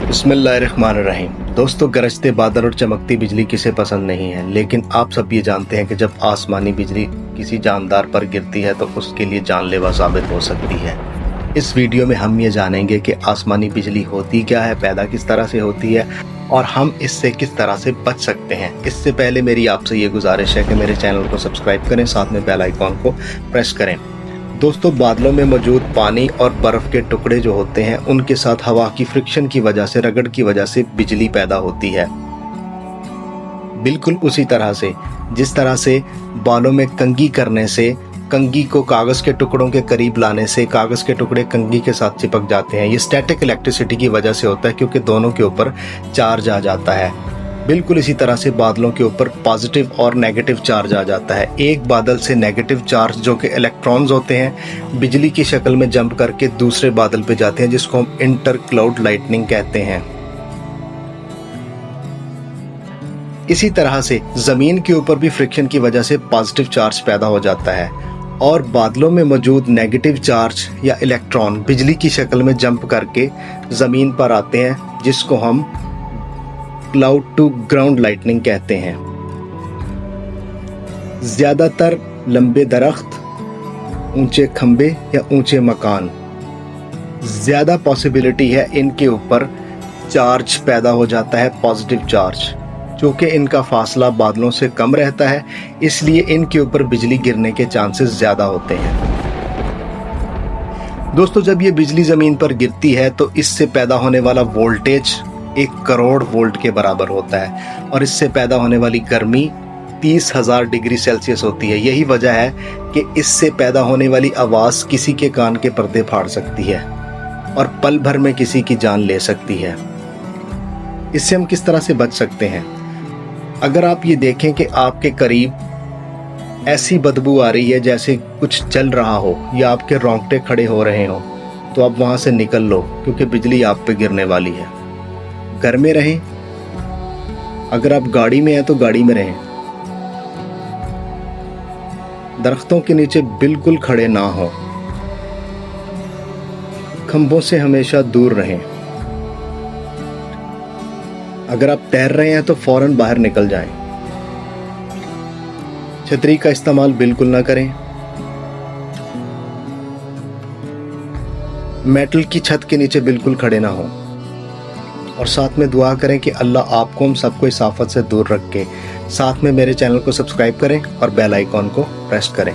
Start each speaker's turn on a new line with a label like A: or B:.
A: बिस्मिल्लाहिर्रहमानिर्रहीम। दोस्तों, गरजते बादल और चमकती बिजली किसे पसंद नहीं है, लेकिन आप सब ये जानते हैं कि जब आसमानी बिजली किसी जानदार पर गिरती है तो उसके लिए जानलेवा साबित हो सकती है। इस वीडियो में हम ये जानेंगे कि आसमानी बिजली होती क्या है, पैदा किस तरह से होती है और हम इससे किस तरह से बच सकते हैं। इससे पहले मेरी आपसे ये गुजारिश है कि मेरे चैनल को सब्सक्राइब करें, साथ में बेल आइकॉन को प्रेस करें। दोस्तों, बादलों में मौजूद पानी और बर्फ़ के टुकड़े जो होते हैं उनके साथ हवा की फ्रिक्शन की वजह से, रगड़ की वजह से बिजली पैदा होती है। बिल्कुल उसी तरह से जिस तरह से बालों में कंघी करने से, कंघी को कागज़ के टुकड़ों के करीब लाने से कागज़ के टुकड़े कंघी के साथ चिपक जाते हैं। ये स्टैटिक इलेक्ट्रिसिटी की वजह से होता है, क्योंकि दोनों के ऊपर चार्ज आ जाता है। बिल्कुल इसी तरह से बादलों के ऊपर पॉजिटिव और नेगेटिव चार्ज आ जाता है। एक बादल से नेगेटिव चार्ज जो कि इलेक्ट्रॉन्स होते हैं, बिजली की शक्ल में जंप करके दूसरे बादल पे जाते हैं, जिसको हम इंटर क्लाउड लाइटनिंग कहते हैं। इसी तरह से ज़मीन के ऊपर भी फ्रिक्शन की वजह से पॉजिटिव चार्ज पैदा हो जाता है और बादलों में मौजूद नेगेटिव चार्ज या इलेक्ट्रॉन बिजली की शक्ल में जंप करके ज़मीन पर आते हैं, जिसको हम क्लाउड टू ग्राउंड लाइटनिंग कहते हैं। ज़्यादातर लंबे दरख्त, ऊंचे खंबे या ऊंचे मकान, ज़्यादा पॉसिबिलिटी है इनके ऊपर चार्ज पैदा हो जाता है, पॉजिटिव चार्ज, जो कि इनका फासला बादलों से कम रहता है, इसलिए इनके ऊपर बिजली गिरने के चांसेस ज़्यादा होते हैं। दोस्तों, जब ये बिजली ज़मीन पर गिरती है तो इससे पैदा होने वाला वोल्टेज 1 करोड़ वोल्ट के बराबर होता है और इससे पैदा होने वाली गर्मी 30,000 डिग्री सेल्सियस होती है। यही वजह है कि इससे पैदा होने वाली आवाज़ किसी के कान के पर्दे फाड़ सकती है और पल भर में किसी की जान ले सकती है। इससे हम किस तरह से बच सकते हैं? अगर आप ये देखें कि आपके करीब ऐसी बदबू आ रही है जैसे कुछ चल रहा हो या आपके रोंगटे खड़े हो रहे हो, तो आप वहाँ से निकल लो, क्योंकि बिजली आप पे गिरने वाली है। घर में रहें, अगर आप गाड़ी में हैं तो गाड़ी में रहें, दरख्तों के नीचे बिल्कुल खड़े ना हो, खंभों से हमेशा दूर रहें। अगर आप तैर रहे हैं तो फौरन बाहर निकल जाएं। छतरी का इस्तेमाल बिल्कुल ना करें। मेटल की छत के नीचे बिल्कुल खड़े ना हो और साथ में दुआ करें कि अल्लाह आपको हम सबको इस आफत से दूर रख के। साथ में मेरे चैनल को सब्सक्राइब करें और बेल आइकॉन को प्रेस करें।